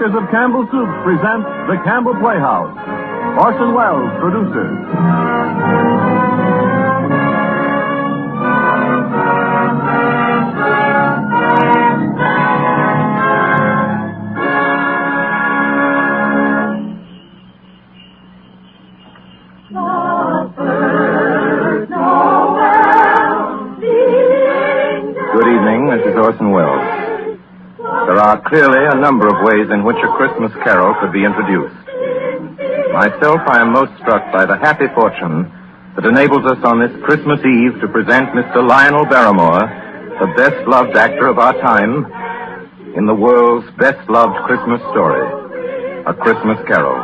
makers of Campbell Soup present the Campbell Playhouse. Orson Welles, producer. Good evening, this is Orson Welles. There are clearly a number of ways in which a Christmas carol could be introduced. Myself, I am most struck by the happy fortune that enables us on this Christmas Eve to present Mr. Lionel Barrymore, the best-loved actor of our time, in the world's best-loved Christmas story, A Christmas Carol.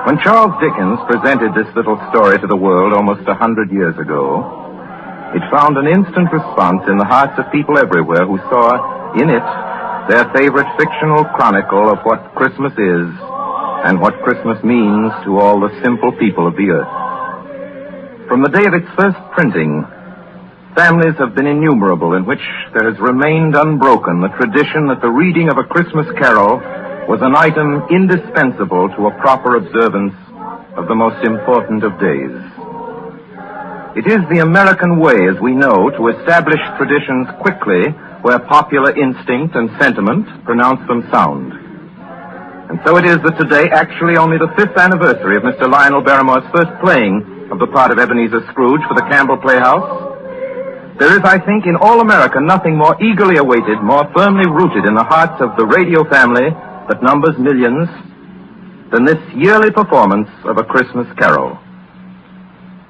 When Charles Dickens presented this little story to the world almost 100 years ago, it found an instant response in the hearts of people everywhere who saw in it their favorite fictional chronicle of what Christmas is and what Christmas means to all the simple people of the earth. From the day of its first printing, families have been innumerable in which there has remained unbroken the tradition that the reading of A Christmas Carol was an item indispensable to a proper observance of the most important of days. It is the American way, as we know, to establish traditions quickly where popular instinct and sentiment pronounce them sound. And so it is that today, actually only the 5th anniversary of Mr. Lionel Barrymore's first playing of the part of Ebenezer Scrooge for the Campbell Playhouse, there is, I think, in all America nothing more eagerly awaited, more firmly rooted in the hearts of the radio family that numbers millions, than this yearly performance of A Christmas Carol.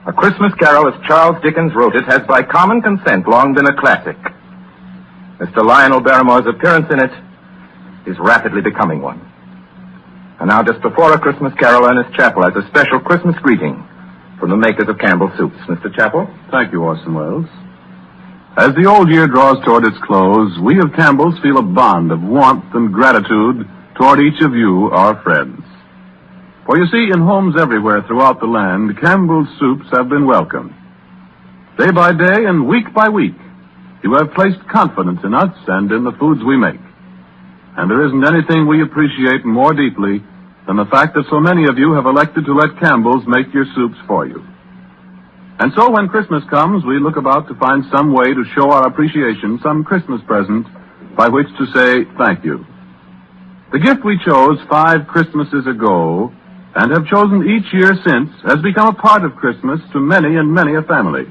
A Christmas Carol, as Charles Dickens wrote it, has by common consent long been a classic. Mr. Lionel Barrymore's appearance in it is rapidly becoming one. And now, just before A Christmas Carol, Ernest Chappell has a special Christmas greeting from the makers of Campbell Soups. Mr. Chappell? Thank you, Orson Welles. As the old year draws toward its close, we of Campbell's feel a bond of warmth and gratitude toward each of you, our friends. For you see, in homes everywhere throughout the land, Campbell's Soups have been welcomed. Day by day and week by week, you have placed confidence in us and in the foods we make. And there isn't anything we appreciate more deeply than the fact that so many of you have elected to let Campbell's make your soups for you. And so when Christmas comes, we look about to find some way to show our appreciation, some Christmas present by which to say thank you. The gift we chose 5 Christmases ago and have chosen each year since has become a part of Christmas to many and many a family.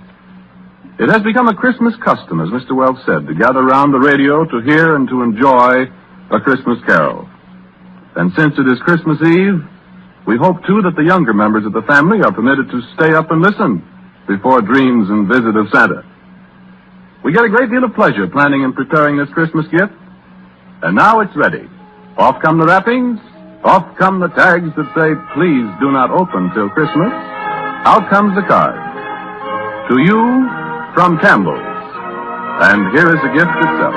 It has become a Christmas custom, as Mr. Wells said, to gather around the radio to hear and to enjoy A Christmas Carol. And since it is Christmas Eve, we hope, too, that the younger members of the family are permitted to stay up and listen before dreams and visit of Santa. We get a great deal of pleasure planning and preparing this Christmas gift. And now it's ready. Off come the wrappings. Off come the tags that say, please do not open till Christmas. Out comes the card. To you, from Campbell's. And here is the gift itself.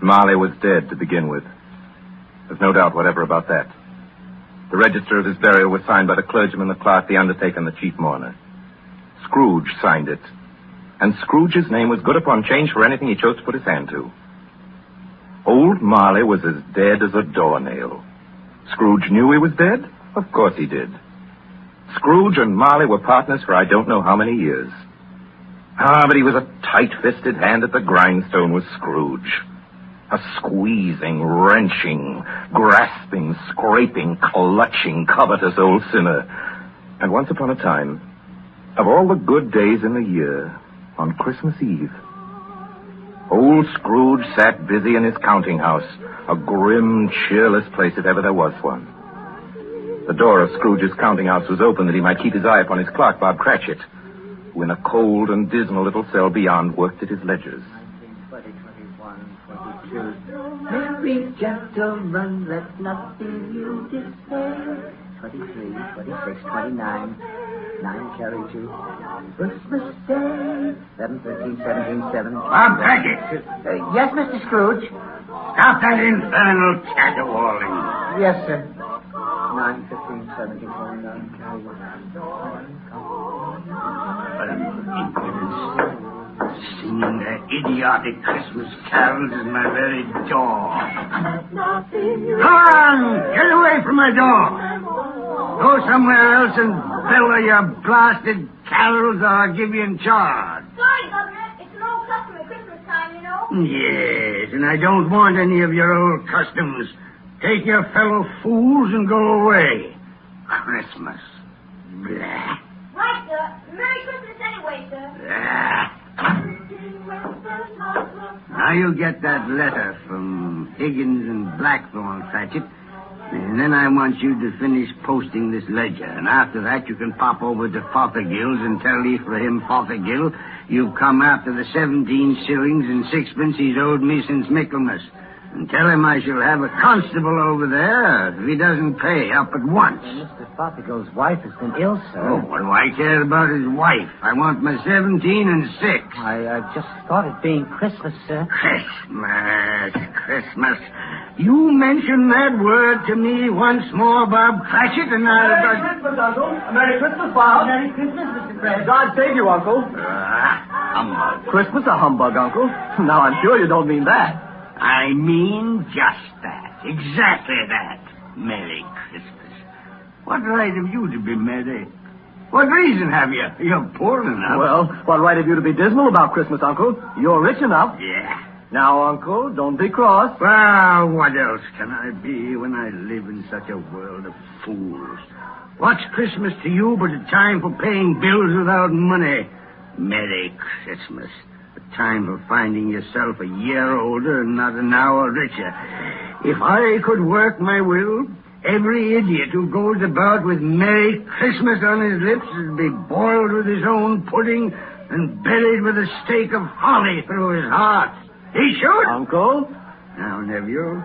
Marley was dead to begin with. There's no doubt whatever about that. The register of his burial was signed by the clergyman, the clerk, the undertaker, and the chief mourner. Scrooge signed it. And Scrooge's name was good upon change for anything he chose to put his hand to. Old Marley was as dead as a doornail. Scrooge knew he was dead? Of course he did. Scrooge and Marley were partners for I don't know how many years. But he was a tight-fisted hand at the grindstone, was Scrooge. A squeezing, wrenching, grasping, scraping, clutching, covetous old sinner. And once upon a time, of all the good days in the year, on Christmas Eve, old Scrooge sat busy in his counting house, a grim, cheerless place if ever there was one. The door of Scrooge's counting house was open that he might keep his eye upon his clerk, Bob Cratchit, who in a cold and dismal little cell beyond worked at his ledgers. Merry gentlemen, let nothing you despair. 23, 26, 29. 9 carry 2. Christmas Day. 11, 13, 17, 7. Bob Cratchit! Yes, Mr. Scrooge? Stop that infernal caterwauling. Yes, sir. 9, 15, 17, 29, carry 1. Singing their idiotic Christmas carols is my very door. Go on! Get away from my door! Go somewhere else and bellow your blasted carols or I'll give you in charge. Sorry, Governor. It's an old custom at Christmas time, you know. Yes, and I don't want any of your old customs. Take your fellow fools and go away. Christmas. Blah. Right, sir. Merry Christmas anyway, sir. Blah. Now you get that letter from Higgins and Blackthorn, Cratchit, and then I want you to finish posting this ledger. And after that, you can pop over to Fothergill's and tell Ephraim Fothergill you've come after the 17 shillings and 6pence he's owed me since Michaelmas. And tell him I shall have a constable over there if he doesn't pay up at once. Mr. Fothergill's wife has been ill, sir. Oh, what do I care about his wife? I want my 17 and 6. I just thought it being Christmas, sir. Christmas. You mention that word to me once more, Bob Cratchit, and I'll... Merry Christmas, Uncle. Merry Christmas, Bob. Merry Christmas, Mr. Fred. God save you, Uncle. Humbug. Christmas a humbug, Uncle. Now, I'm sure you don't mean that. I mean just that. Exactly that. Merry Christmas. What right have you to be merry? What reason have you? You're poor enough. Well, what right have you to be dismal about Christmas, Uncle? You're rich enough. Yeah. Now, Uncle, don't be cross. Well, what else can I be when I live in such a world of fools? What's Christmas to you but a time for paying bills without money? Merry Christmas. A time for finding yourself a year older and not an hour richer. If I could work my will, every idiot who goes about with Merry Christmas on his lips would be boiled with his own pudding and buried with a stake of holly through his heart. He should. Uncle? Now, nephew,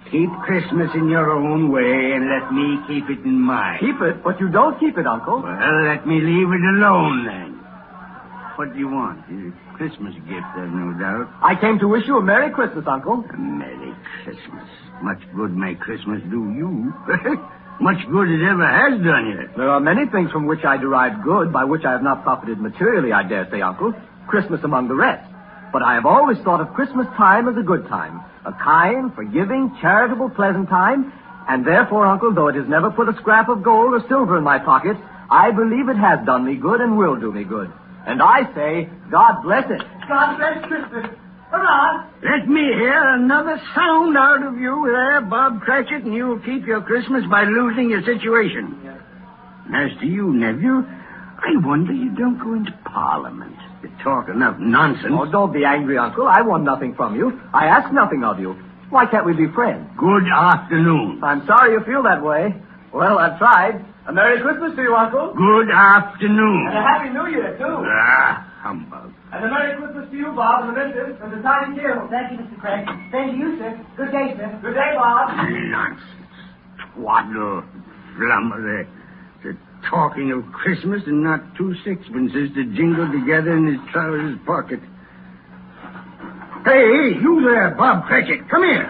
keep Christmas in your own way and let me keep it in mine. Keep it, but you don't keep it, Uncle. Well, let me leave it alone, then. What do you want? A Christmas gift, I've no doubt. I came to wish you a Merry Christmas, Uncle. A Merry Christmas. Much good may Christmas do you. Much good it ever has done you. There are many things from which I derive good, by which I have not profited materially, I dare say, Uncle. Christmas among the rest. But I have always thought of Christmas time as a good time. A kind, forgiving, charitable, pleasant time. And therefore, Uncle, though it has never put a scrap of gold or silver in my pocket, I believe it has done me good and will do me good. And I say, God bless it. God bless Christmas. Hurrah! Let me hear another sound out of you there, Bob Cratchit, and you'll keep your Christmas by losing your situation. Yes. As to you, nephew, I wonder you don't go into Parliament. You talk enough nonsense. Oh, don't be angry, Uncle. I want nothing from you. I ask nothing of you. Why can't we be friends? Good afternoon. I'm sorry you feel that way. Well, I've tried. A Merry Christmas to you, Uncle. Good afternoon. And a Happy New Year, too. Humbug. And a Merry Christmas to you, Bob, and the missus, and the tiny kid. Thank you, Mr. Craig. Thank you, sir. Good day, sir. Good day, Bob. Nonsense. Twaddle. Flummery. They're talking of Christmas and not 2 sixpences to jingle together in his trousers pocket. Hey, you there, Bob Cratchit. Come here.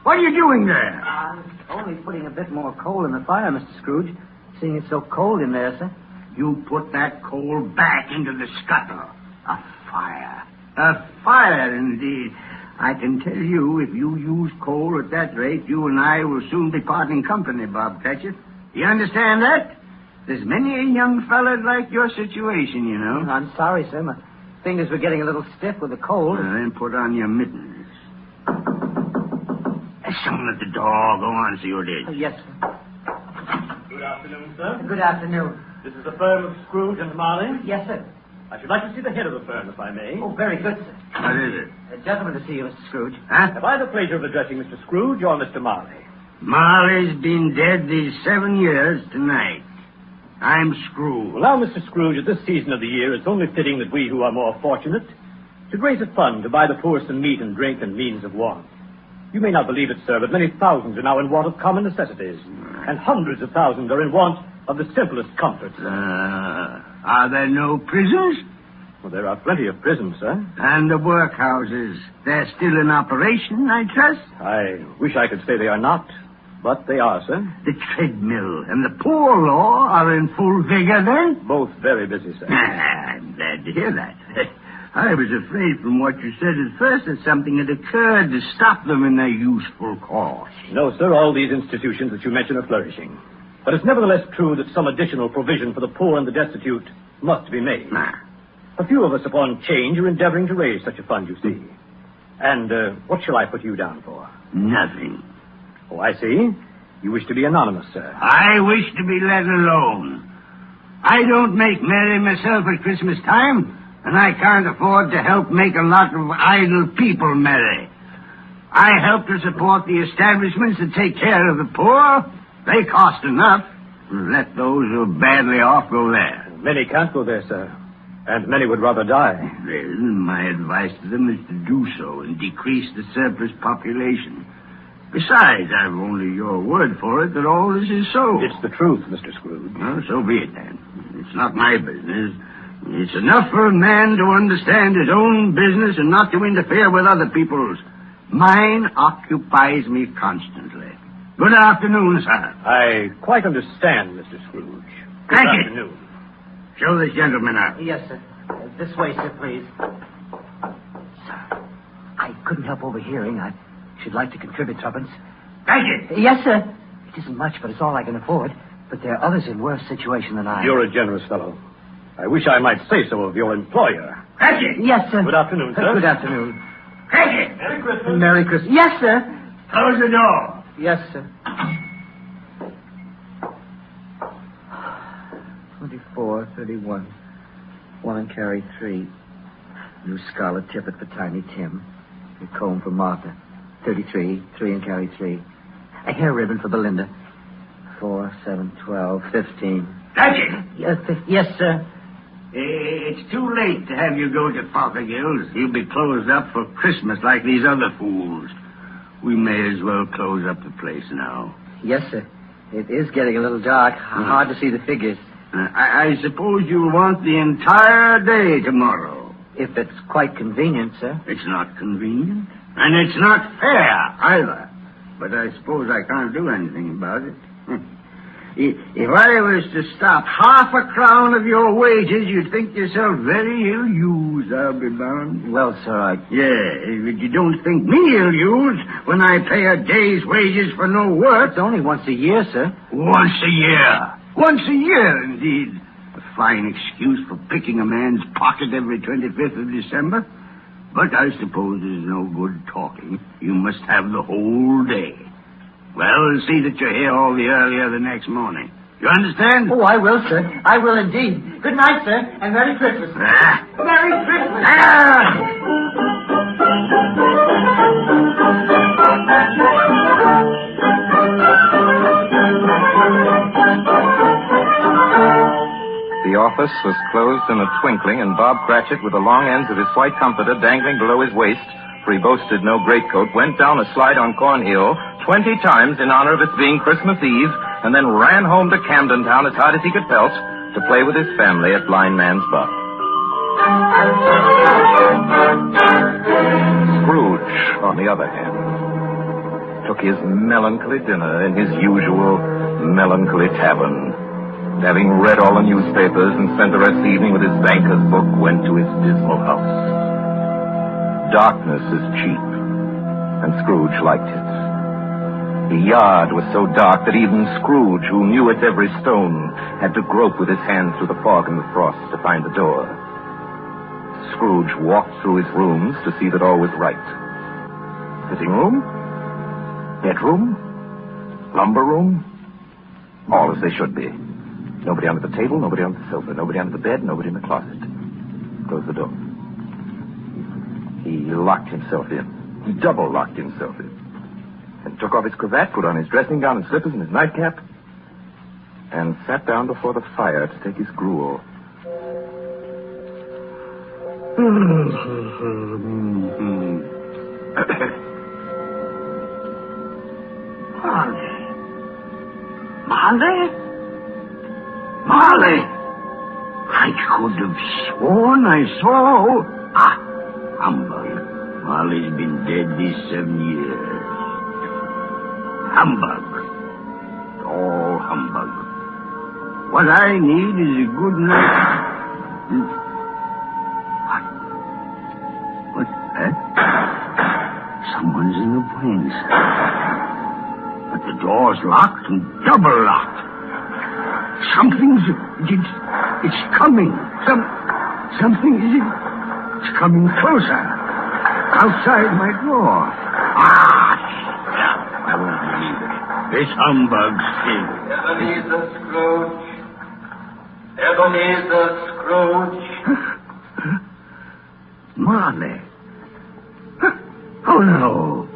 What are you doing there? I'm only putting a bit more coal in the fire, Mr. Scrooge. Seeing it's so cold in there, sir. You put that coal back into the scuttle. A fire. A fire, indeed. I can tell you, if you use coal at that rate, you and I will soon be parting company, Bob Cratchit. You understand that? There's many a young fella like your situation, you know. I'm sorry, sir. My fingers were getting a little stiff with the cold. Then put on your mittens. There's someone at the door. Go on, see what it is. Yes, sir. Good afternoon, sir. Good afternoon. This is the firm of Scrooge and Marley. Yes, sir. I should like to see the head of the firm, if I may. Oh, very good, sir. What is it? A gentleman to see you, Mr. Scrooge. Huh? Have I the pleasure of addressing Mr. Scrooge or Mr. Marley? Marley's been dead these 7 years tonight. I'm Scrooge. Well, now, Mr. Scrooge, at this season of the year, it's only fitting that we who are more fortunate should raise a fund to buy the poor some meat and drink and means of want. You may not believe it, sir, but many thousands are now in want of common necessities. And hundreds of thousands are in want of the simplest comforts. Are there no prisons? Well, there are plenty of prisons, sir. And the workhouses? They're still in operation, I trust? I wish I could say they are not, but they are, sir. The treadmill and the poor law are in full vigor, then? Both very busy, sir. I'm glad to hear that. I was afraid from what you said at first that something had occurred to stop them in their useful course. No, sir, all these institutions that you mention are flourishing. But it's nevertheless true that some additional provision for the poor and the destitute must be made. A few of us upon change are endeavoring to raise such a fund, you see. And what shall I put you down for? Nothing. Oh, I see. You wish to be anonymous, sir. I wish to be let alone. I don't make merry myself at Christmas time, and I can't afford to help make a lot of idle people merry. I help to support the establishments that take care of the poor. They cost enough. Let those who are badly off go there. Many can't go there, sir. And many would rather die. Then my advice to them is to do so and decrease the surplus population. Besides, I've only your word for it that all this is so. It's the truth, Mr. Scrooge. Well, so be it, then. It's not my business. It's enough for a man to understand his own business and not to interfere with other people's. Mine occupies me constantly. Good afternoon, sir. I quite understand, Mr. Scrooge. Thank you. Good afternoon. Show this gentleman out. Yes, sir. This way, sir, please. Sir, I couldn't help overhearing. I should like to contribute tuppence. Thank you. Yes, sir. It isn't much, but it's all I can afford. But there are others in worse situation than I am. You're a generous fellow. I wish I might say so of your employer. Thank you. Yes, sir. Good afternoon, sir. Good afternoon. Thank you. Merry Christmas. Merry Christmas. Yes, sir. Close the door. Yes, sir. 24, 31. 1 and carry 3. New scarlet tippet for Tiny Tim. A comb for Martha. 33. 3 and carry 3. A hair ribbon for Belinda. 4, 7, 12, 15. Thank you. Yes, sir. It's too late to have you go to Fothergill's. You'll be closed up for Christmas like these other fools. We may as well close up the place now. Yes, sir. It is getting a little dark. Hard to see the figures. I suppose you'll want the entire day tomorrow. If it's quite convenient, sir. It's not convenient. And it's not fair, either. But I suppose I can't do anything about it. If I was to stop half a crown of your wages, you'd think yourself very ill-used, I'll be bound. Well, sir, Yeah, but you don't think me ill-used when I pay a day's wages for no work. It's only once a year, sir. Once a year. Once a year, indeed. A fine excuse for picking a man's pocket every 25th of December. But I suppose there's no good talking. You must have the whole day. Well, see that you're here all the earlier the next morning. You understand? Oh, I will, sir. I will indeed. Good night, sir, and Merry Christmas. Merry Christmas. The office was closed in a twinkling, and Bob Cratchit, with the long ends of his white comforter dangling below his waist, for he boasted no greatcoat, went down a slide on Cornhill 20 times in honor of its being Christmas Eve, and then ran home to Camden Town as hard as he could pelt to play with his family at Blind Man's Buff. Scrooge, on the other hand, took his melancholy dinner in his usual melancholy tavern. Having read all the newspapers and spent the rest of the evening with his banker's book, went to his dismal house. Darkness is cheap, and Scrooge liked it. The yard was so dark that even Scrooge, who knew its every stone, had to grope with his hands through the fog and the frost to find the door. Scrooge walked through his rooms to see that all was right. Sitting room, bedroom, lumber room, all as they should be. Nobody under the table, nobody on the sofa, nobody under the bed, nobody in the closet. Closed the door. He locked himself in. He double-locked himself in. And took off his cravat, put on his dressing gown and slippers and his nightcap, and sat down before the fire to take his gruel. Marley? Marley! I could have sworn I saw... humbug. Marley's been dead these 7 years. Humbug. All humbug. What I need is a good night... What's that? Someone's in the wings. But the door's locked and double locked. Something's... It's coming. Something is... It's coming closer. Outside my door. I won't believe it. This humbug's thing. Ebenezer Scrooge. Ebenezer Scrooge. Marley. Oh, no.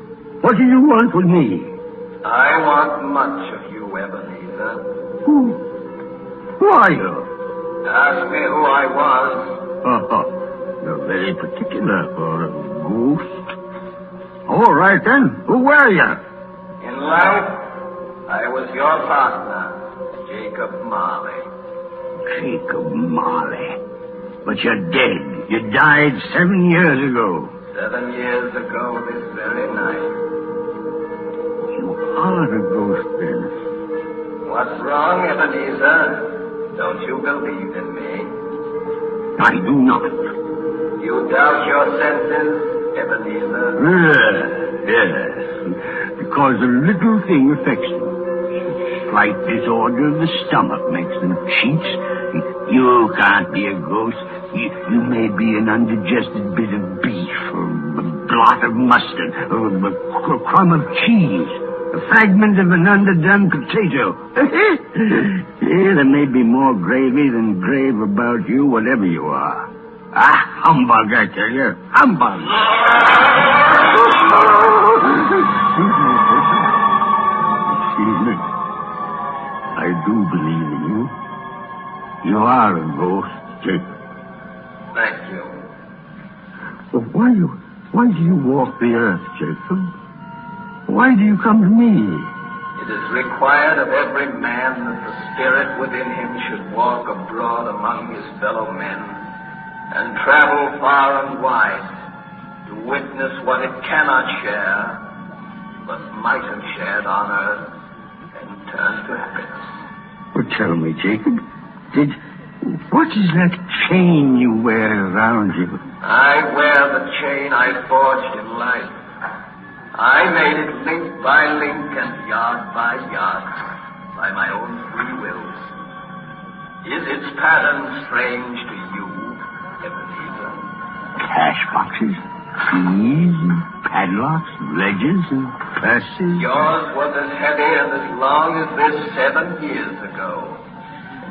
What do you want with me? I want much of you, Ebenezer. Who are you? Ask me who I was. You're very particular for a ghost. All right, then. Who were you? In life, I was your partner, Jacob Marley. Jacob Marley. But you're dead. You died 7 years ago. 7 years ago this very night. You are a ghost, then. What's wrong, Ebenezer? Don't you believe in me? I do not. You doubt your senses, Ebenezer? Yes. Because a little thing affects them. Slight disorder of the stomach makes them cheats. You can't be a ghost. You may be an undigested bit of beef, or a blot of mustard, or a crumb of cheese, a fragment of an underdone potato. There may be more gravy than grave about you, whatever you are. Humbug, I tell you. Humbug. Excuse me. I do believe in you. You are a ghost, Jacob. Thank you. But why do you walk the earth, Jacob? Why do you come to me? It is required of every man that the spirit within him should walk abroad among his fellow men and travel far and wide to witness what it cannot share, but might have shared on earth and turn to happiness. Well, tell me, Jacob, what is that chain you wear around you? I wear the chain I forged in life. I made it link by link and yard by yard by my own free will. Is its pattern strange to you, Ebenezer? Cash boxes, keys, and padlocks, ledgers, and purses. Yours was as heavy and as long as this 7 years ago.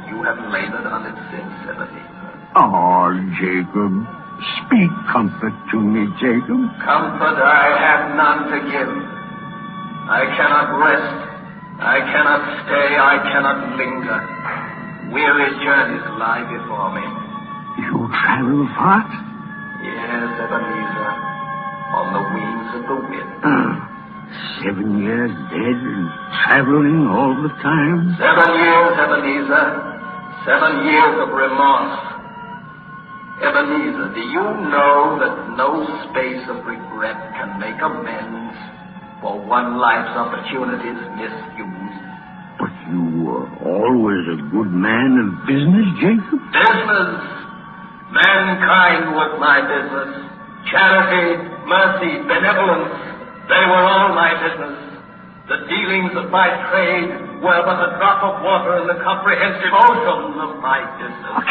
You have labored on it since, Ebenezer. Oh, Jacob. Speak comfort to me, Jacob. Comfort I have none to give. I cannot rest. I cannot stay. I cannot linger. Weary journeys lie before me. You travel far? Yes, Ebenezer. On the wings of the wind. 7 years dead and traveling all the time? 7 years, Ebenezer. 7 years of remorse. Ebenezer, do you know that no space of regret can make amends for one life's opportunities misused? But you were always a good man of business, Jacob. Business! Mankind was my business. Charity, mercy, benevolence, they were all my business. The dealings of my trade were but a drop of water in the comprehensive ocean of my business. Oh,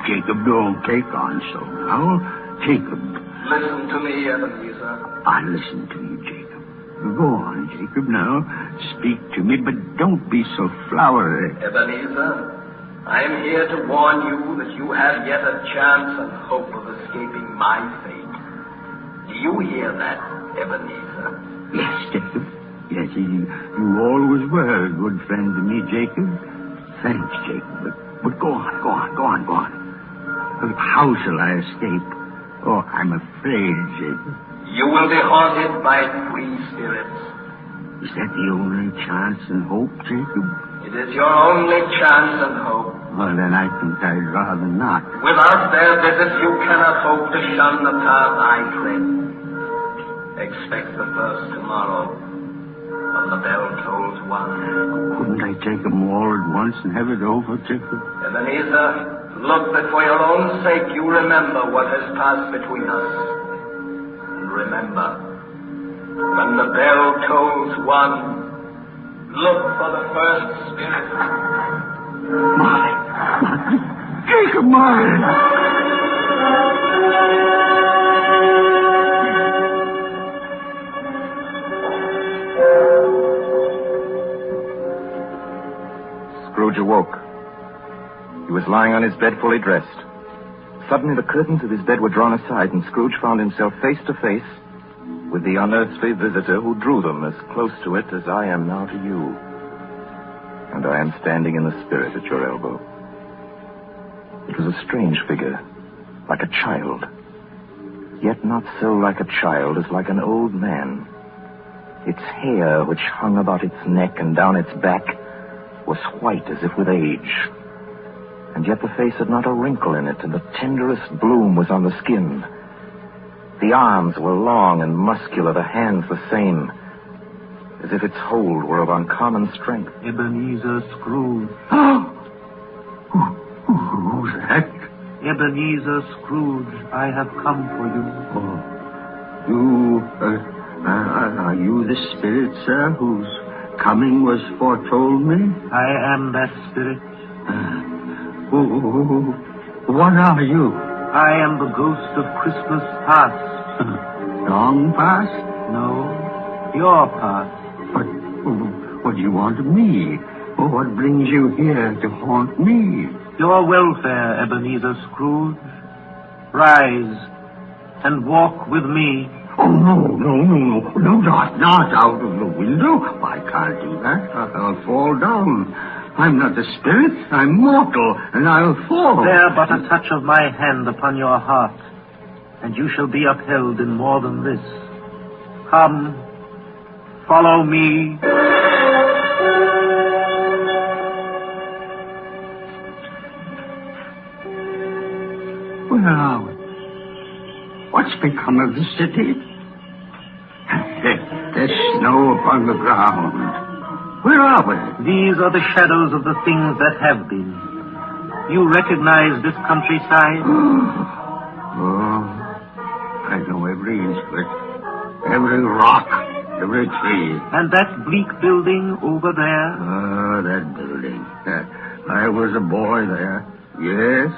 Jacob, don't take on so now. Jacob. Listen to me, Ebenezer. I listen to you, Jacob. Go on, Jacob, now. Speak to me, but don't be so flowery. Ebenezer, I am here to warn you that you have yet a chance and hope of escaping my fate. Do you hear that, Ebenezer? Yes, Jacob. Yes, you always were a good friend to me, Jacob. Thanks, Jacob. But go on. How shall I escape? Oh, I'm afraid, Jacob. You will be haunted by free spirits. Is that the only chance and hope, Jacob? It It is your only chance and hope. Well, then I think I'd rather not. Without their visits, you cannot hope to shun the path I tread. Expect the first tomorrow, when the bell tolls 1. Couldn't I take them all at once and have it over, Jacob? Ebenezer, look that for your own sake you remember what has passed between us. And remember, when the bell tolls 1, look for the first spirit. Marley! Jacob, Marley! Scrooge awoke. He was lying on his bed fully dressed. Suddenly the curtains of his bed were drawn aside, and Scrooge found himself face to face with the unearthly visitor who drew them as close to it as I am now to you. And I am standing in the spirit at your elbow. It was a strange figure, like a child. Yet not so like a child as like an old man. Its hair, which hung about its neck and down its back, was white as if with age. And yet the face had not a wrinkle in it, and the tenderest bloom was on the skin. The arms were long and muscular, the hands the same, as if its hold were of uncommon strength. Ebenezer Scrooge. Who's that? Ebenezer Scrooge, I have come for you. Are you the spirit, sir, whose coming was foretold me? I am that spirit. What are you? I am the ghost of Christmas past. Long past? No, your past. But what do you want of me? What brings you here to haunt me? Your welfare, Ebenezer Scrooge. Rise and walk with me. Oh, no, not out of the window. I can't do that. I'll fall down. I'm not a spirit. I'm mortal, and I'll fall. There but a touch of my hand upon your heart, and you shall be upheld in more than this. Come, follow me. Where are we? What's become of the city? There's snow upon the ground. Where are we? These are the shadows of the things that have been. You recognize this countryside? Oh, I know every inch of it. Every rock, every tree. And that bleak building over there? That building. I was a boy there. Yes,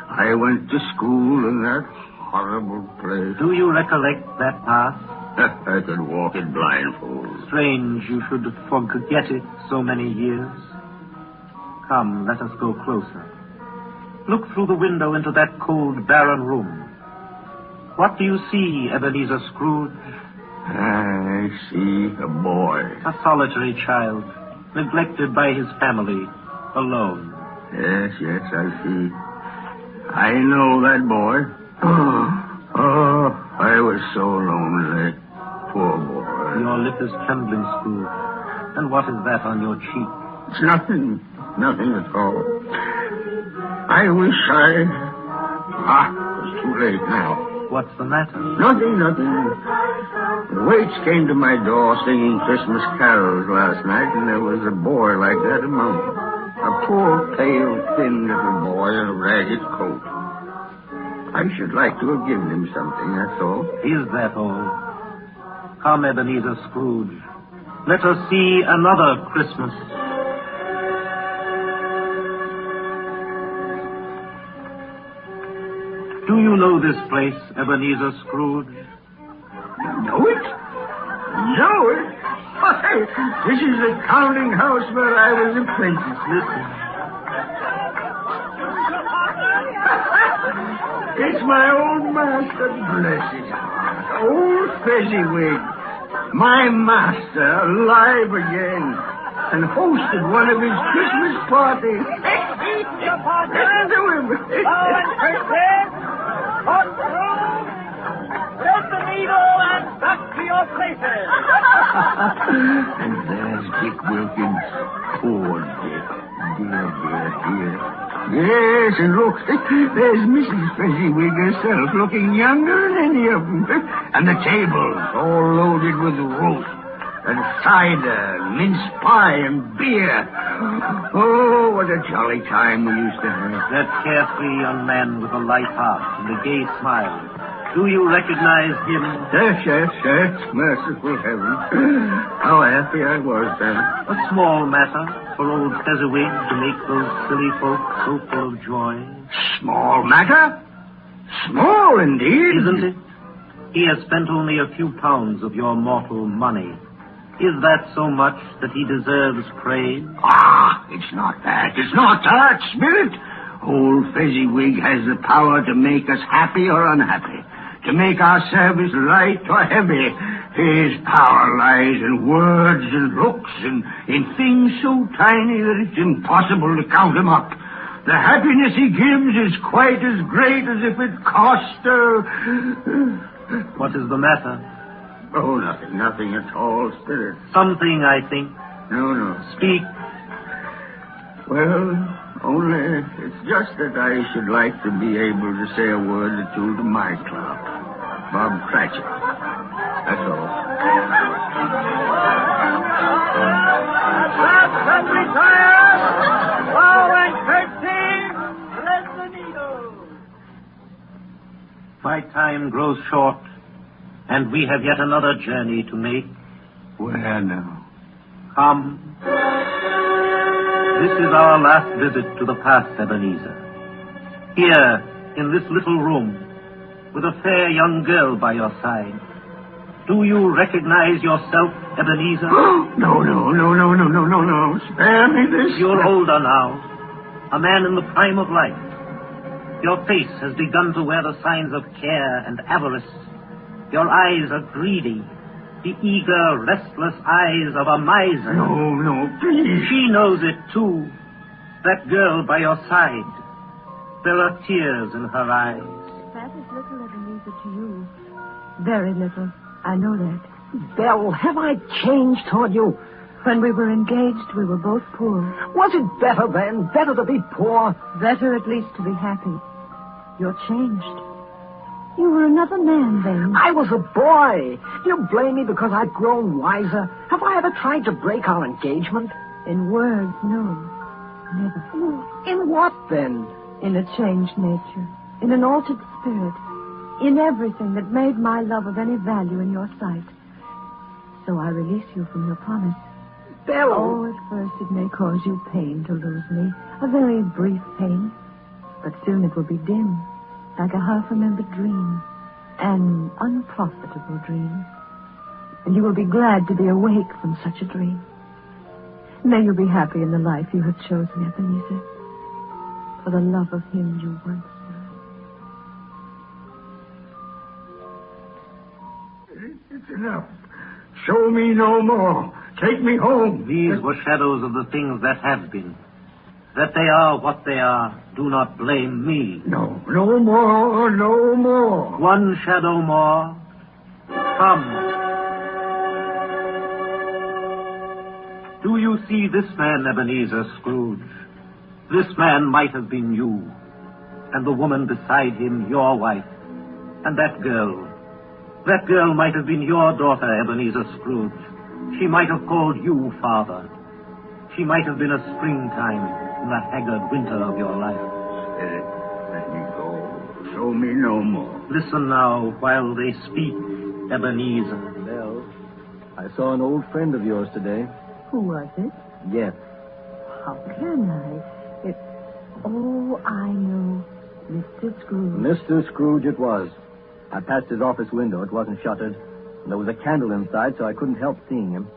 I went to school in that horrible place. Do you recollect that past? I could walk it blindfold. Strange you should forget it so many years. Come, let us go closer. Look through the window into that cold, barren room. What do you see, Ebenezer Scrooge? I see a boy. A solitary child, neglected by his family, alone. Yes, I see. I know that boy. I was so lonely. Poor boy. Your lip is trembling, Scrooge. And what is that on your cheek? It's nothing at all. I wish it's too late now. What's the matter? Nothing. The waits came to my door singing Christmas carols last night, and there was a boy like that among them. A poor, pale, thin little boy in a ragged coat. I should like to have given him something, that's all. Is that all? Come, Ebenezer Scrooge. Let us see another Christmas. Do you know this place, Ebenezer Scrooge? Know it? Why, this is the counting house where I was apprentice. Listen. It's my old master, bless his heart. Old Fezziwig. My master, alive again. And hosted one of his Christmas parties. Listen to him. Let the needle and back to your places. And there's Dick Wilkins. Poor Dick. dear. Yes, and look, there's Mrs. Fezziwig herself, looking younger than any of them. And the table's all loaded with roast, and cider, and mince pie, and beer. Oh, what a jolly time we used to have. That carefree young man with a light heart and a gay smile. Do you recognize him? Yes. Merciful heaven. How happy I was then. A small matter for old Fezziwig to make those silly folks so full of joy. Small matter? Small indeed. Isn't it? He has spent only a few pounds of your mortal money. Is that so much that he deserves praise? It's not that, Spirit. Old Fezziwig has the power to make us happy or unhappy, to make our service light or heavy. His power lies in words and looks and in things so tiny that it's impossible to count them up. The happiness he gives is quite as great as if it cost What is the matter? Oh, nothing at all, Spirit. Something, I think. No. Speak. Well, only it's just that I should like to be able to say a word or two to my clerk, Bob Cratchit. That's all. Let's retire! Bow and curtsy! Thread the needle! My time grows short, and we have yet another journey to make. Where now? Come. This is our last visit to the past, Ebenezer. Here, in this little room, with a fair young girl by your side. Do you recognize yourself, Ebenezer? No. Spare me this. You're older now, a man in the prime of life. Your face has begun to wear the signs of care and avarice. Your eyes are greedy, the eager, restless eyes of a miser. No, please. She knows it, too. That girl by your side. There are tears in her eyes. That is little, Ebenezer, to you. Very little. I know that. Belle, have I changed toward you? When we were engaged, we were both poor. Was it better then? Better to be poor? Better at least to be happy. You're changed. You were another man then. I was a boy. You blame me because I've grown wiser. Have I ever tried to break our engagement? In words, no. Never. In what, then? In a changed nature. In an altered spirit. In everything that made my love of any value in your sight. So I release you from your promise. Belle! Oh, at first it may cause you pain to lose me. A very brief pain. But soon it will be dim. Like a half-remembered dream. An unprofitable dream. And you will be glad to be awake from such a dream. May you be happy in the life you have chosen, Ebenezer. For the love of him you once loved. It's enough. Show me no more. Take me home. These were shadows of the things that have been. That they are what they are. Do not blame me. No more. One shadow more. Come. Do you see this man, Ebenezer Scrooge? This man might have been you. And the woman beside him, your wife. And that girl. That girl might have been your daughter, Ebenezer Scrooge. She might have called you father. She might have been a springtime in the haggard winter of your life. Spirit, let me go. Show me no more. Listen now while they speak, Ebenezer. Belle, I saw an old friend of yours today. Who was it? Jeff. How can I? Oh, I know. Mr. Scrooge. Mr. Scrooge it was. I passed his office window. It wasn't shuttered. And there was a candle inside, so I couldn't help seeing him.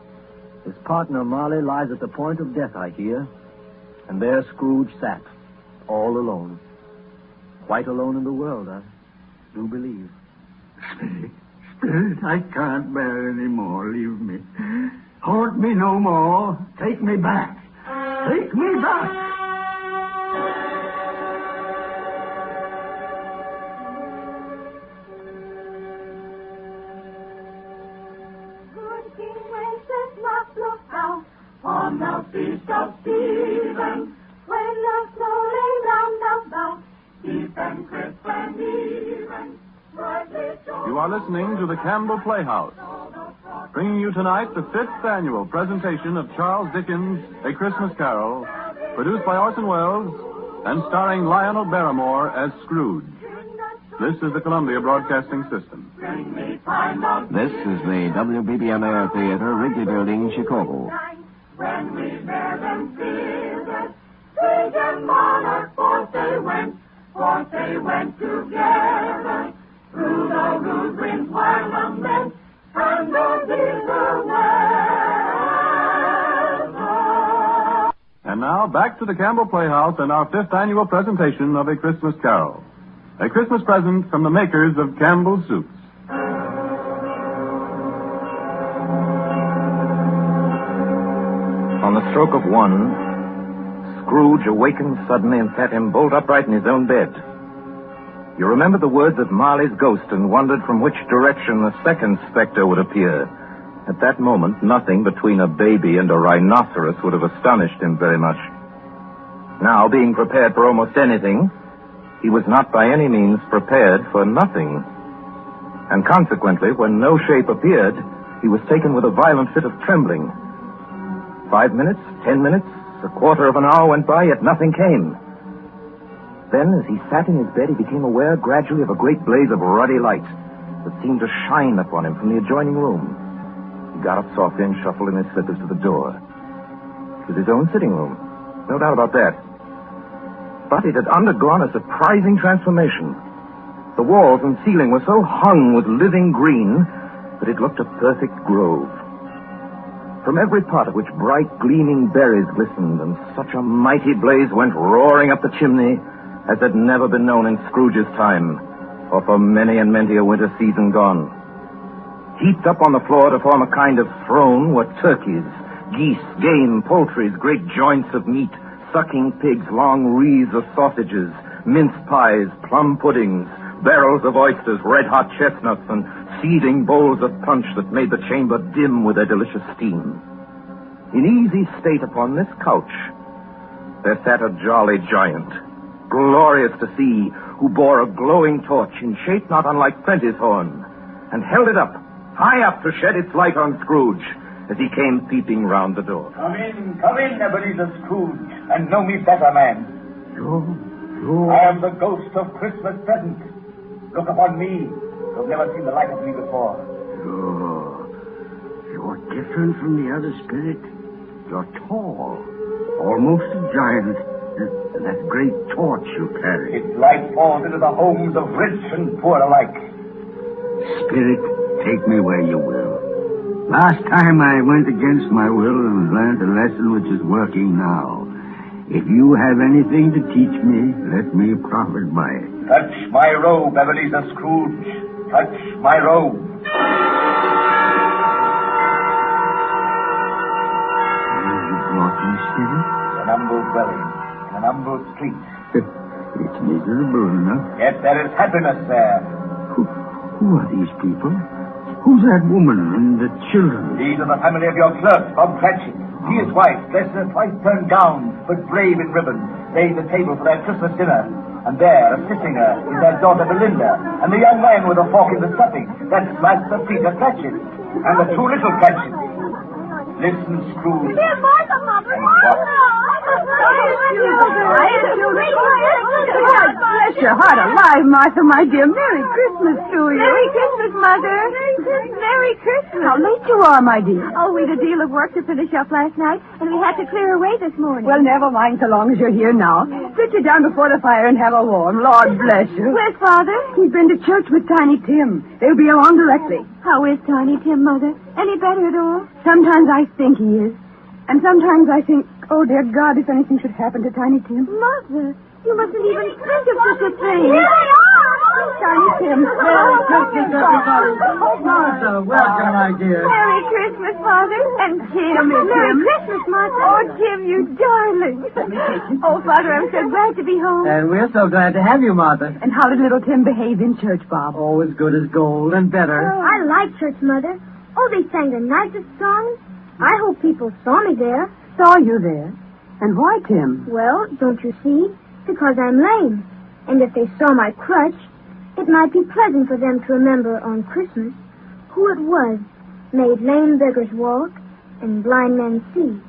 His partner, Marley, lies at the point of death, I hear. And there Scrooge sat, all alone. Quite alone in the world, I do believe. Spirit, I can't bear any more. Leave me. Haunt me no more. Take me back. Take me back. On the feast of Stephen, You are listening to the Campbell Playhouse, bringing you tonight the 5th annual presentation of Charles Dickens' A Christmas Carol, produced by Orson Welles and starring Lionel Barrymore as Scrooge. This is the Columbia Broadcasting System. This is the WBBM Air Theater, Wrigley Building, Chicago. When we bear them children, big and monarch, forth they went together. Through the rude winds wild lament, and the bitter weather. And now, back to the Campbell Playhouse and our 5th annual presentation of A Christmas Carol. A Christmas present from the makers of Campbell's Soups. On the stroke of 1, Scrooge awakened suddenly and sat him bolt upright in his own bed. You remembered the words of Marley's ghost and wondered from which direction the second specter would appear. At that moment, nothing between a baby and a rhinoceros would have astonished him very much. Now, being prepared for almost anything, he was not by any means prepared for nothing. And consequently, when no shape appeared, he was taken with a violent fit of trembling. 5 minutes, 10 minutes, a quarter of an hour went by, yet nothing came. Then, as he sat in his bed, he became aware gradually of a great blaze of ruddy light that seemed to shine upon him from the adjoining room. He got up softly and shuffled in his slippers to the door. It was his own sitting room, no doubt about that. But it had undergone a surprising transformation. The walls and ceiling were so hung with living green that it looked a perfect grove. From every part of which bright, gleaming berries glistened, and such a mighty blaze went roaring up the chimney as had never been known in Scrooge's time, or for many and many a winter season gone. Heaped up on the floor to form a kind of throne were turkeys, geese, game, poultries, great joints of meat, sucking pigs, long wreaths of sausages, mince pies, plum puddings, barrels of oysters, red-hot chestnuts, and seething bowls of punch that made the chamber dim with their delicious steam. In easy state upon this couch, there sat a jolly giant, glorious to see, who bore a glowing torch in shape not unlike Prentice horn, and held it up, high up to shed its light on Scrooge as he came peeping round the door. Come in, Ebenezer Scrooge, and know me better, man. You? I am the ghost of Christmas present. Look upon me. You've never seen the like of me before. You're different from the other spirit. You're tall, almost a giant. That great torch you carry. Its light falls into the homes of rich and poor alike. Spirit, take me where you will. Last time I went against my will and learned a lesson which is working now. If you have anything to teach me, let me profit by it. Touch my robe, Ebenezer Scrooge. Touch my robe. You brought me, Spirit? An humble dwelling, an humble street. It's miserable enough. Yet there is happiness there. Who are these people? Who's that woman and the children? These are the family of your clerk, Bob Cratchit. He is white, dressed in a twice-turned gown, but brave in ribbons, laid the table for their Christmas dinner. And there, assisting her, is their daughter Belinda, and the young man with a fork in the stuffing. That's Master Peter Cratchit, and the two little Cratchits. Listen, Scrooge. Dear Martha, Mother. Bless your heart alive, Martha, my dear. Merry Christmas to you. Merry Christmas, Mother. Merry Christmas. How late you are, my dear. Oh, we'd a deal of work to finish up last night, and we had to clear away this morning. Well, never mind so long as you're here now. Sit you down before the fire and have a warm. Lord bless you. Where's Father? He's been to church with Tiny Tim. They'll be along directly. How is Tiny Tim, Mother? Any better at all? Sometimes I think he is. And sometimes I think, oh, dear God, if anything should happen to Tiny Tim. Mother, you mustn't even think of such a thing. Here they are! Tiny Tim. Merry Christmas, everybody. Martha, welcome, my dear. Merry Christmas, Father. And Tim, Merry Christmas, Martha. Oh, Tim, you darling. Oh, Father, I'm so glad to be home. And we're so glad to have you, Martha. And how did little Tim behave in church, Bob? Oh, as good as gold and better. I like church, Mother. Oh, they sang the nicest songs. I hope people saw me there. Saw you there? And why, Tim? Well, don't you see? Because I'm lame. And if they saw my crutch, It might be pleasant for them to remember on Christmas who it was made lame beggars walk and blind men see.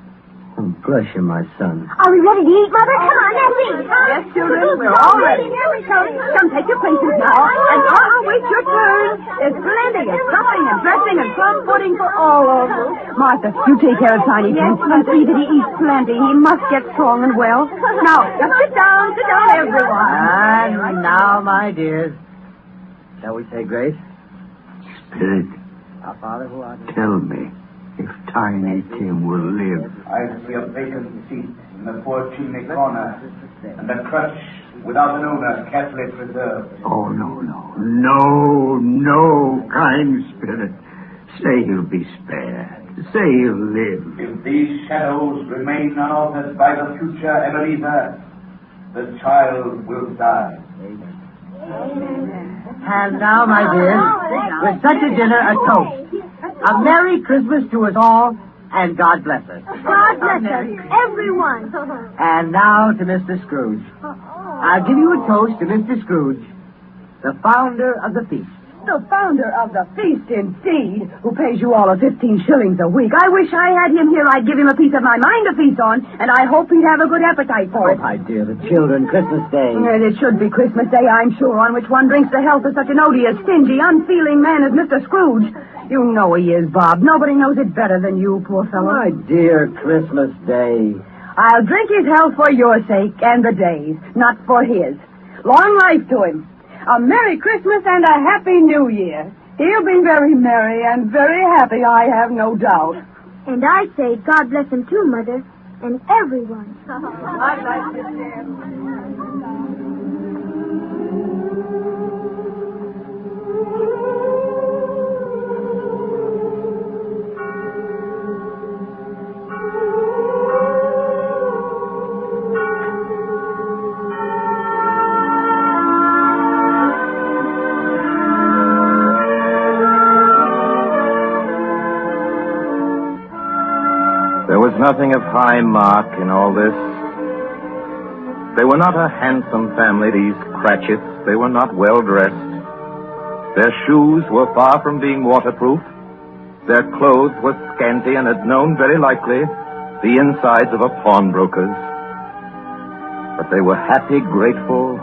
Oh, bless you, my son. Are we ready to eat, Mother? Come on, let's eat. Yes, children, we're all ready. Here we come. Come, take your places now. And wait your turn. There's plenty of stuffing and dressing and plum pudding for all of you. Martha, you take care of Tiny Tim and see that he eats plenty. He must get strong and well. Now, just sit down, everyone. And now, my dears, shall we say grace? Spirit, Our Father who art in tell me if Tiny Tim will live. I see a vacant seat in the poor chimney corner, and a crutch without an owner carefully preserved. Oh, no, no. No, kind spirit. Say he'll be spared. Say he'll live. If these shadows remain unaltered by the future Ebenezer, the child will die. And now, my dears, with such a dinner, a toast. A Merry Christmas to us all, and God bless us. God bless us, everyone. And now to Mr. Scrooge. I'll give you a toast to Mr. Scrooge, the founder of the feast. The founder of the feast, indeed, who pays you all 15 shillings a week. I wish I had him here. I'd give him a piece of my mind to feast on, and I hope he'd have a good appetite for it. Oh, my dear, the children, Christmas Day. And it should be Christmas Day, I'm sure, on which one drinks the health of such an odious, stingy, unfeeling man as Mr. Scrooge. You know he is, Bob. Nobody knows it better than you, poor fellow. My dear Christmas Day. I'll drink his health for your sake and the day's, not for his. Long life to him. A Merry Christmas and a Happy New Year. He'll be very merry and very happy, I have no doubt. And I say God bless him too, Mother, and everyone. I'd like to see him. There was nothing of high mark in all this. They were not a handsome family, these Cratchits. They were not well dressed. Their shoes were far from being waterproof. Their clothes were scanty and had known, very likely, the insides of a pawnbroker's. But they were happy, grateful,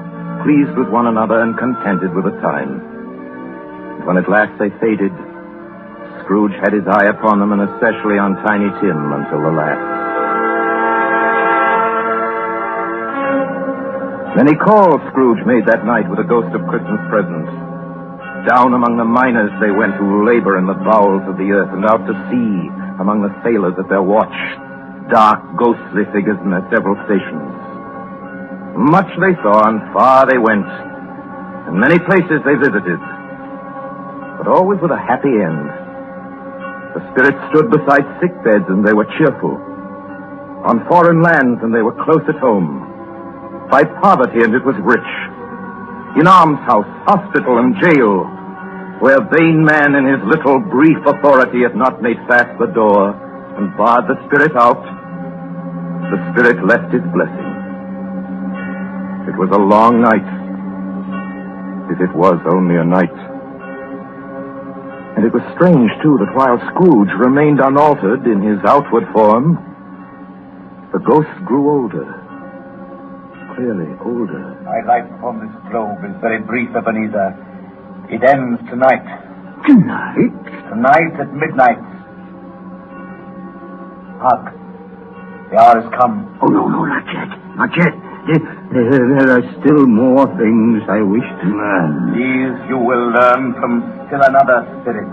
pleased with one another, and contented with the time. And when at last they faded, Scrooge had his eye upon them, and especially on Tiny Tim until the last. Many calls Scrooge made that night with a ghost of Christmas presents. Down among the miners they went who labor in the bowels of the earth, and out to sea among the sailors at their watch, dark, ghostly figures in their several stations. Much they saw, and far they went, and many places they visited, but always with a happy end. The spirits stood beside sick beds, and they were cheerful. On foreign lands, and they were close at home. By poverty, and it was rich. In almshouse, hospital, and jail, where vain man in his little brief authority had not made fast the door and barred the spirit out, the spirit left his blessing. It was a long night, if it was only a night. And it was strange, too, that while Scrooge remained unaltered in his outward form, the ghost grew older. Clearly older. My life upon this globe is very brief, Ebenezer. It ends tonight. Tonight? Tonight at midnight. Hark. The hour has come. Oh, no, not yet. Not yet. There are still more things I wish to learn. These you will learn from still another spirit.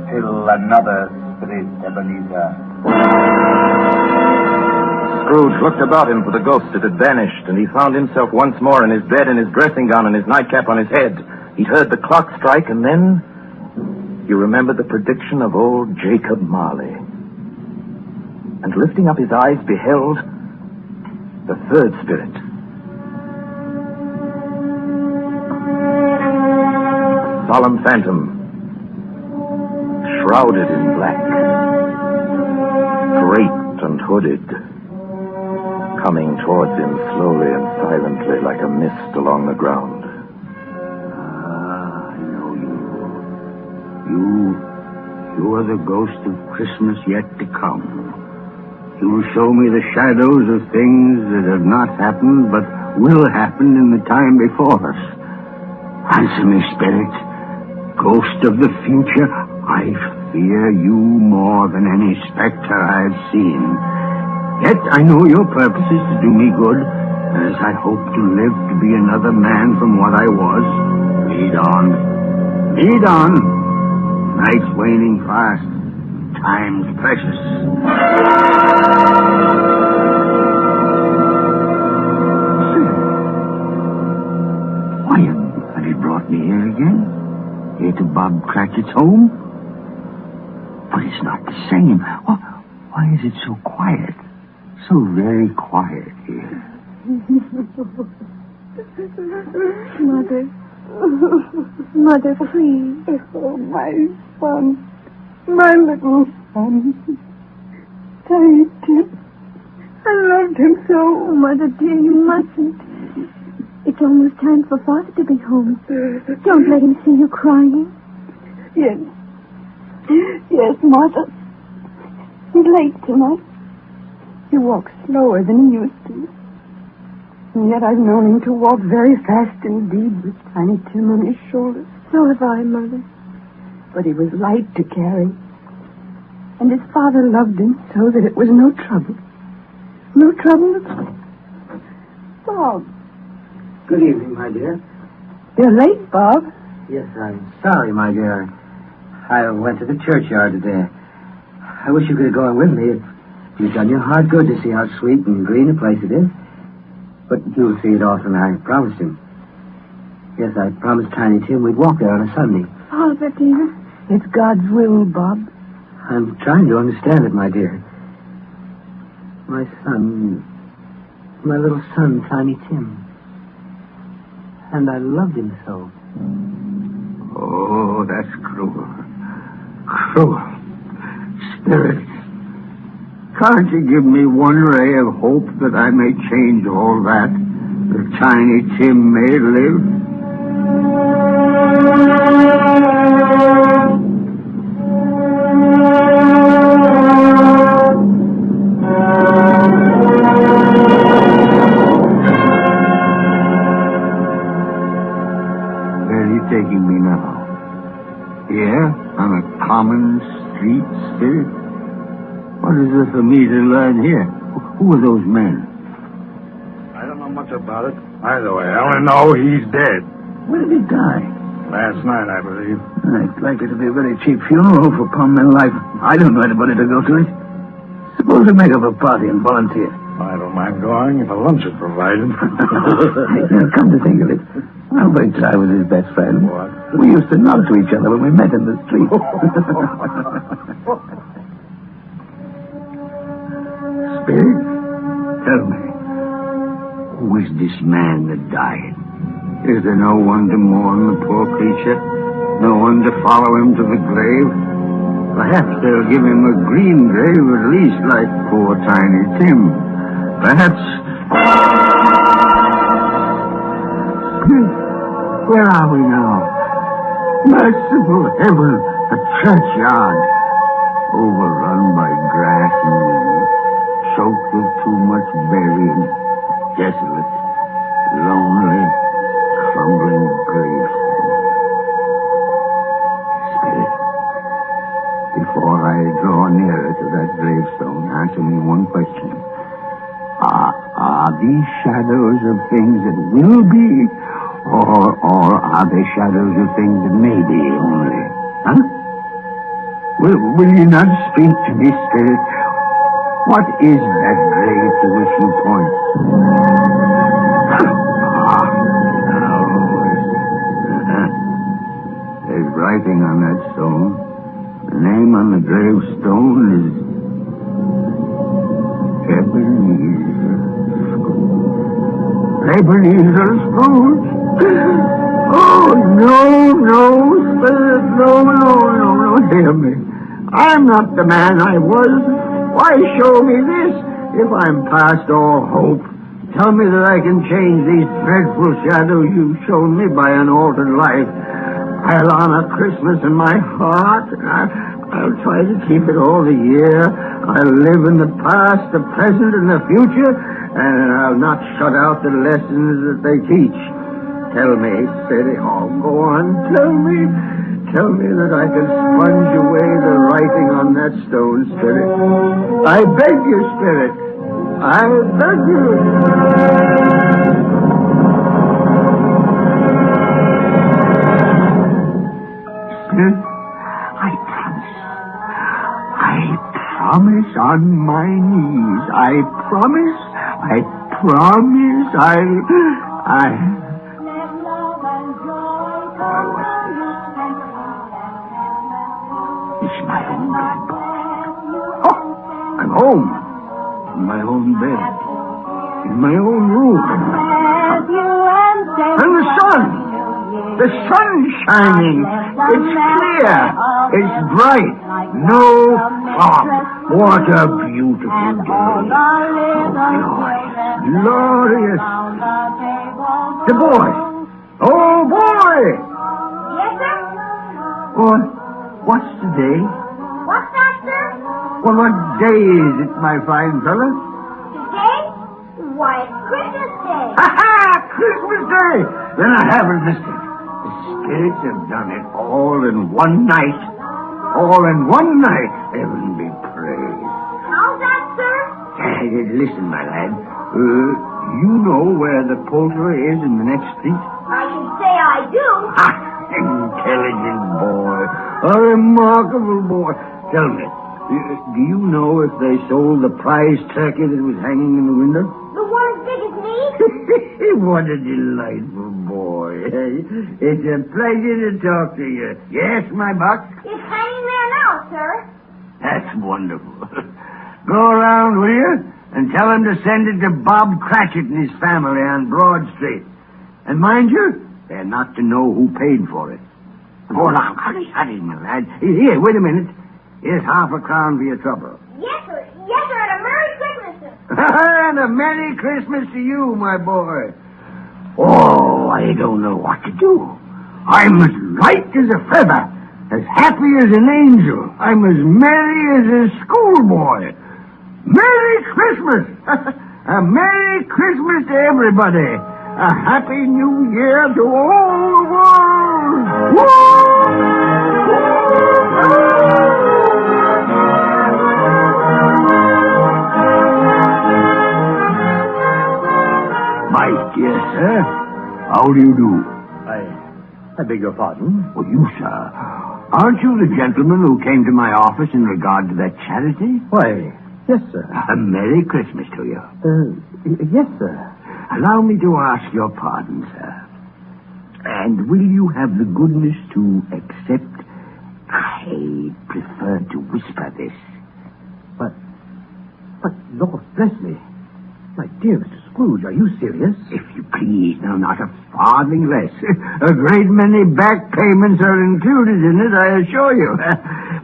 Still another spirit, Ebenezer. Scrooge looked about him for the ghost that had vanished, and he found himself once more in his bed in his dressing gown and his nightcap on his head. He'd heard the clock strike, and then he remembered the prediction of old Jacob Marley. And lifting up his eyes, beheld the third spirit. A solemn phantom, shrouded in black, draped and hooded, coming towards him slowly and silently like a mist along the ground. You are the ghost of Christmas yet to come. You will show me the shadows of things that have not happened, but will happen in the time before us. Answer me, spirit. Ghost of the future, I fear you more than any specter I have seen. Yet I know your purpose is to do me good, and as I hope to live to be another man from what I was, lead on. Lead on. Night's waning fast. Time's precious. Why have you brought me here again? Here to Bob Cratchit's home? But it's not the same. Why is it so quiet? So very quiet here. Mother. Mother, please. Oh, my son. My little son. Tiny Tim. I loved him so. Oh, Mother dear, you mustn't. It's almost time for Father to be home. Don't let him see you crying. Yes. Yes, Martha. He's late tonight. He walks slower than he used to. And yet I've known him to walk very fast indeed with Tiny Tim on his shoulders. So have I, Mother. But he was light to carry. And his father loved him so that it was no trouble. No trouble at all. Bob. Good evening, my dear. You're late, Bob. Yes, I'm sorry, my dear. I went to the churchyard today. I wish you could have gone with me. You've done your heart good to see how sweet and green a place it is. But you'll see it often, I promised him. Yes, I promised Tiny Tim we'd walk there on a Sunday. Father, dear. It's God's will, Bob. I'm trying to understand it, my dear. My son, my little son, Tiny Tim. And I loved him so. Oh, that's cruel. Cruel. Spirit, can't you give me one ray of hope that I may change all that Tiny Tim may live? Where are you taking me now? Here, on a common street, Spirit? What is there for me to learn here? Who are those men? I don't know much about it. Either way, I only know he's dead. When did he die? Last night, I believe. It's likely to be a very cheap funeral for common life. I don't know anybody to go to it. Suppose we make up a party and volunteer. I don't mind going if a lunch is provided. Come to think of it, Albert I was his best friend. What? We used to nod to each other when we met in the street. Spirit, tell me, who is this man that died? Is there no one to mourn the poor creature? No one to follow him to the grave? Perhaps they'll give him a green grave at least, like poor Tiny Tim. Perhaps... Where are we now? Merciful heaven, a churchyard. Overrun by grass and weeds, choked with too much burying, desolate, lonely, crumbling gravestones. Spirit, before I draw nearer to that gravestone, answer me one question. Are these shadows of things that will be, or are they shadows of things that may be only? Huh? Will you not speak to me, Spirit? What is that grave to which you point? There's writing on that stone. The name on the gravestone is Ebenezer Scrooge. Oh, no, Spirit, no, hear me. I'm not the man I was. Why show me this if I'm past all hope? Tell me that I can change these dreadful shadows you've shown me by an altered life. I'll honor Christmas in my heart. I'll try to keep it all the year. I'll live in the past, the present, and the future, and I'll not shut out the lessons that they teach. Tell me, City Hall, go on, tell me that I can sponge away the writing on that stone, Spirit. I beg you, Spirit. I beg you. I promise on my knees. I promise It's my own bed, boy. Oh, I'm home. In my own bed. In my own room. And the sun. The sun's shining. It's clear. It's bright. No fog. What a beautiful day. Glorious. The boy. Oh, boy. Yes, sir? What's the day? What's that, sir? Well, what day is it, my fine fella? Today? Why, it's Christmas Day. Ha-ha! Christmas Day! Then I haven't missed it. The spirits have done it all in one night. All in one night. Heaven be praised. How's that, sir? Listen, my lad. You know where the poultery is in the next street? I can say I do. Ha! Intelligent boy. A remarkable boy. Tell me, do you know if they sold the prize turkey that was hanging in the window? The one as big as me? What a delightful boy. It's a pleasure to talk to you. Yes, my buck? It's hanging there now, sir. That's wonderful. Go around, will you? And tell him to send it to Bob Cratchit and his family on Broad Street. And mind you, they're not to know who paid for it. Go on, hurry, my lad. Here, wait a minute. Here's $1/2 for your trouble. Yes, sir. Yes, sir. And a Merry Christmas, sir. And a Merry Christmas to you, my boy. Oh, I don't know what to do. I'm as light as a feather, as happy as an angel. I'm as merry as a schoolboy. Merry Christmas! A Merry Christmas to everybody. A Happy New Year to all the world. Woo! My dear sir, how do you do? I beg your pardon? Well, you, sir, aren't you the gentleman who came to my office in regard to that charity? Why, yes, sir. A Merry Christmas to you. Yes, sir. Allow me to ask your pardon, sir. And will you have the goodness to accept? I prefer to whisper this. But, Lord bless me. My dear Mr. Scrooge, are you serious? If you please, no, not a farthing less. A great many back payments are included in it, I assure you.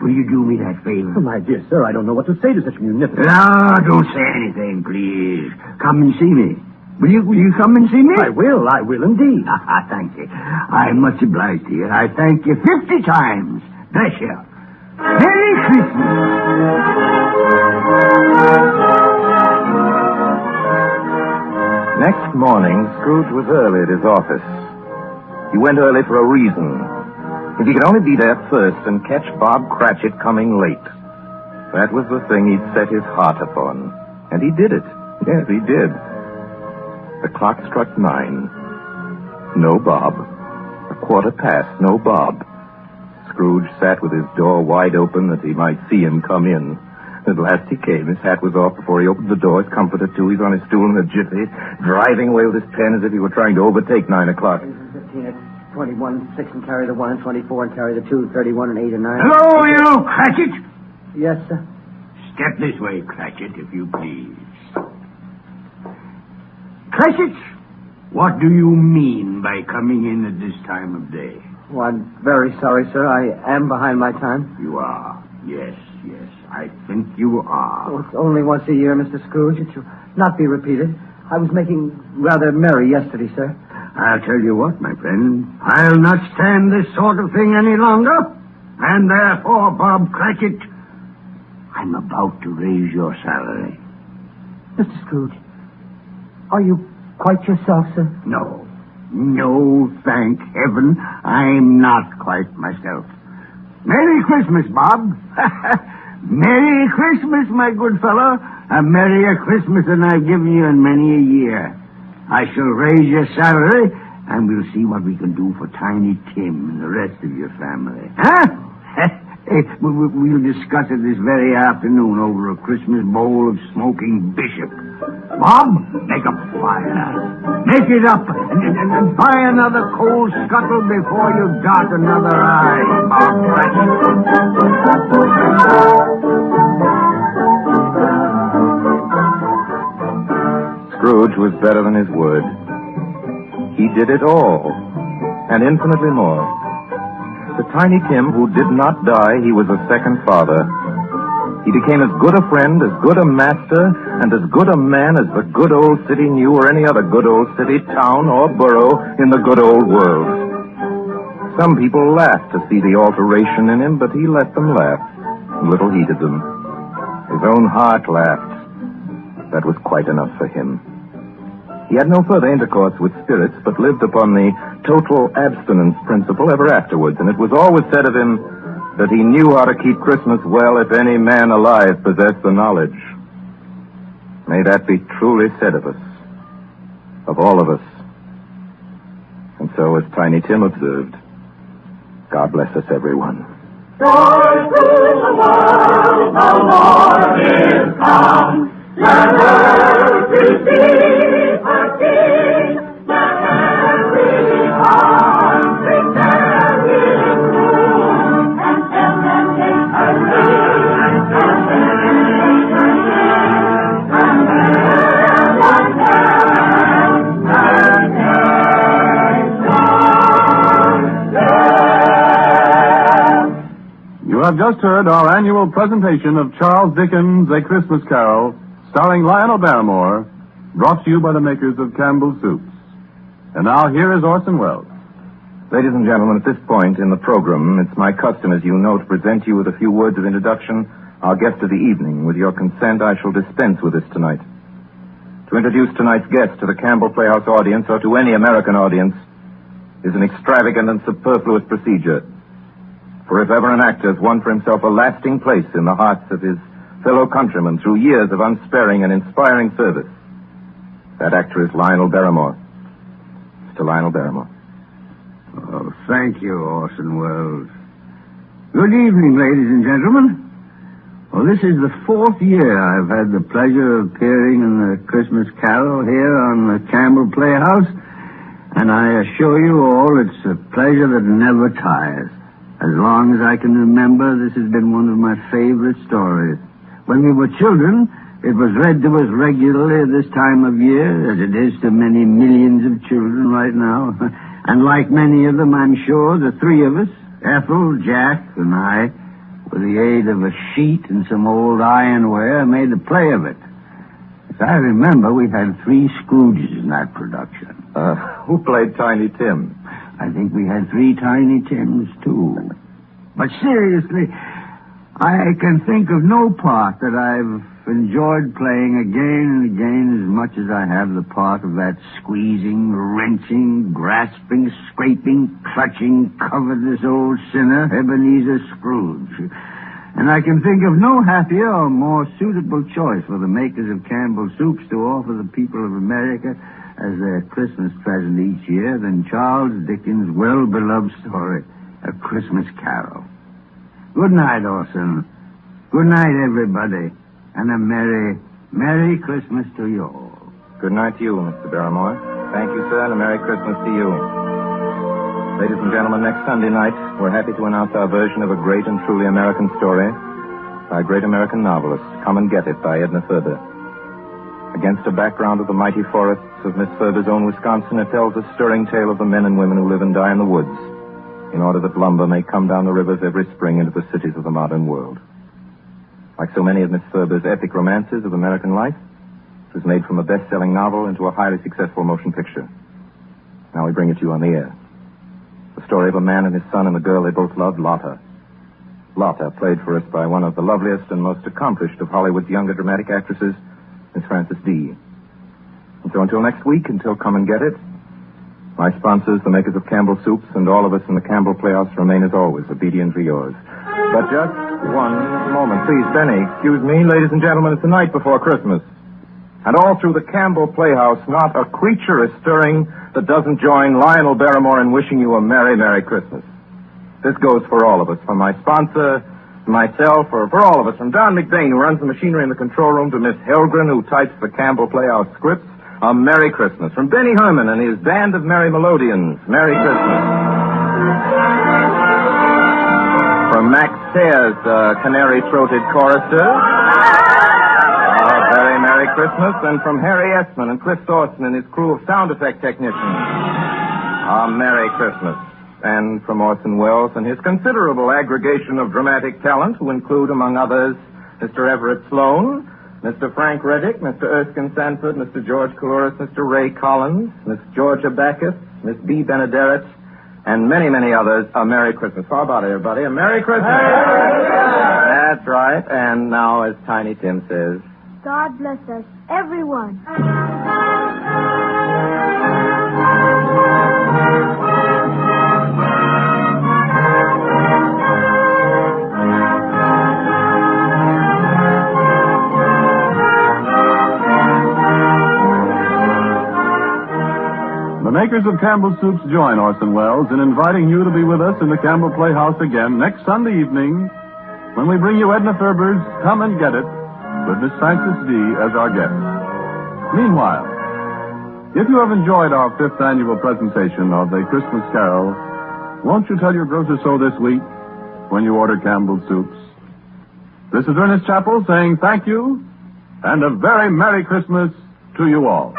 Will you do me that favor? Oh, my dear sir, I don't know what to say to such munificent... No, don't say anything, please. Come and see me. Will you come and see me? I will indeed. Thank you. I'm much obliged to you. I thank you 50 times. Bless you. Merry Christmas. Next morning, Scrooge was early at his office. He went early for a reason. If he could only be there first and catch Bob Cratchit coming late. That was the thing he'd set his heart upon. And he did it. Yes, he did. The clock struck 9. No Bob. 1:15, no Bob. Scrooge sat with his door wide open that he might see him come in. At last he came. His hat was off before he opened the door. His comforter, too. He's on his stool in a jiffy, driving away with his pen as if he were trying to overtake 9 o'clock. 15 at 21, 6 and carry the 1, and 24 and carry the 2, 31 and 8 and 9. Hello, you, Cratchit! Yes, sir. Step this way, Cratchit, if you please. Cratchit, what do you mean by coming in at this time of day? Oh, I'm very sorry, sir. I am behind my time. You are. Yes. I think you are. Oh, it's only once a year, Mr. Scrooge. It shall not be repeated. I was making rather merry yesterday, sir. I'll tell you what, my friend. I'll not stand this sort of thing any longer. And therefore, Bob Cratchit, I'm about to raise your salary. Mr. Scrooge, are you quite yourself, sir? No. No, thank heaven, I'm not quite myself. Merry Christmas, Bob. Merry Christmas, my good fellow. A merrier Christmas than I've given you in many a year. I shall raise your salary, and we'll see what we can do for Tiny Tim and the rest of your family. Huh? We'll discuss it this very afternoon over a Christmas bowl of smoking bishop. Bob, make a fire. Make it up, and buy another coal scuttle before you dot another eye, Bob Cratchit. Scrooge was better than his word. He did it all, and infinitely more. To Tiny Tim, who did not die, he was a second father. He became as good a friend, as good a master, and as good a man as the good old city knew, or any other good old city, town, or borough in the good old world. Some people laughed to see the alteration in him, but he let them laugh. Little heeded them. His own heart laughed. That was quite enough for him. He had no further intercourse with spirits, but lived upon the total abstinence principle ever afterwards, and it was always said of him that he knew how to keep Christmas well if any man alive possessed the knowledge. May that be truly said of us, of all of us. And so, as Tiny Tim observed, God bless us, everyone. Joy to the world, the Lord is come. Let earth receive her King. Let every heart prepare his room. And tell them take her leave. And tell them take her leave. And everyone dance and You have just heard our annual presentation of Charles Dickens' A Christmas Carol, starring Lionel Barrymore, brought to you by the makers of Campbell's Soups. And now here is Orson Welles. Ladies and gentlemen, at this point in the program, it's my custom, as you know, to present you with a few words of introduction, our guest of the evening. With your consent, I shall dispense with this tonight. To introduce tonight's guest to the Campbell Playhouse audience, or to any American audience, is an extravagant and superfluous procedure. For if ever an actor has won for himself a lasting place in the hearts of his fellow countrymen through years of unsparing and inspiring service, that actor is Lionel Barrymore. Mr. Lionel Barrymore. Oh, thank you, Orson Welles. Good evening, ladies and gentlemen. Well, this is the 4th year I've had the pleasure of appearing in the Christmas Carol here on the Campbell Playhouse, and I assure you all it's a pleasure that never tires. As long as I can remember, this has been one of my favorite stories. When we were children, it was read to us regularly at this time of year, as it is to many millions of children right now. And like many of them, I'm sure, the three of us, Ethel, Jack, and I, with the aid of a sheet and some old ironware, made a play of it. As I remember, we had 3 Scrooges in that production. Who played Tiny Tim? I think we had 3 Tiny Tims, too. But seriously, I can think of no part that I've enjoyed playing again and again as much as I have the part of that squeezing, wrenching, grasping, scraping, clutching, covetous old sinner, Ebenezer Scrooge. And I can think of no happier or more suitable choice for the makers of Campbell's Soups to offer the people of America as their Christmas present each year than Charles Dickens' well-beloved story, A Christmas Carol. Good night, Orson. Good night, everybody. And a Merry Christmas to you all. Good night to you, Mr. Barrymore. Thank you, sir, and a Merry Christmas to you. Ladies and gentlemen, next Sunday night, we're happy to announce our version of a great and truly American story by a great American novelist, Come and Get It, by Edna Ferber. Against a background of the mighty forests of Miss Ferber's own Wisconsin, it tells a stirring tale of the men and women who live and die in the woods in order that lumber may come down the rivers every spring into the cities of the modern world. Like so many of Miss Ferber's epic romances of American life, it was made from a best-selling novel into a highly successful motion picture. Now, we bring it to you on the air. The story of a man and his son and the girl they both loved, Lotta. Lotta, played for us by one of the loveliest and most accomplished of Hollywood's younger dramatic actresses, Miss Frances D. And so until next week, until Come and Get It, my sponsors, the makers of Campbell Soups, and all of us in the Campbell Playhouse remain as always obediently yours. But just one moment. Please, Benny, excuse me. Ladies and gentlemen, it's the night before Christmas. And all through the Campbell Playhouse, not a creature is stirring that doesn't join Lionel Barrymore in wishing you a Merry, Merry Christmas. This goes for all of us, from my sponsor, myself, or for all of us, from Don McBain, who runs the machinery in the control room, to Miss Helgren, who types the Campbell Playhouse scripts. A Merry Christmas. From Benny Herman and his band of merry melodians. Merry Christmas. From Max Sayers, the canary-throated chorister. A very Merry Christmas. And from Harry Essman and Cliff Thorson and his crew of sound effect technicians. A Merry Christmas. And from Orson Welles and his considerable aggregation of dramatic talent, who include, among others, Mr. Everett Sloane, Mr. Frank Reddick, Mr. Erskine Sanford, Mr. George Coulouris, Mr. Ray Collins, Miss Georgia Backus, Miss B. Benederet, and many, many others, a Merry Christmas. How about it, everybody? A Merry Christmas! That's right. And now, as Tiny Tim says, God bless us, everyone. The makers of Campbell Soups join Orson Welles in inviting you to be with us in the Campbell Playhouse again next Sunday evening when we bring you Edna Ferber's Come and Get It with Miss Frances D. as our guest. Meanwhile, if you have enjoyed our 5th annual presentation of the Christmas Carol, won't you tell your grocer so this week when you order Campbell Soups? This is Ernest Chappell saying thank you and a very Merry Christmas to you all.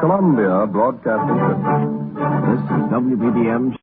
Columbia Broadcasting System. This is WBBM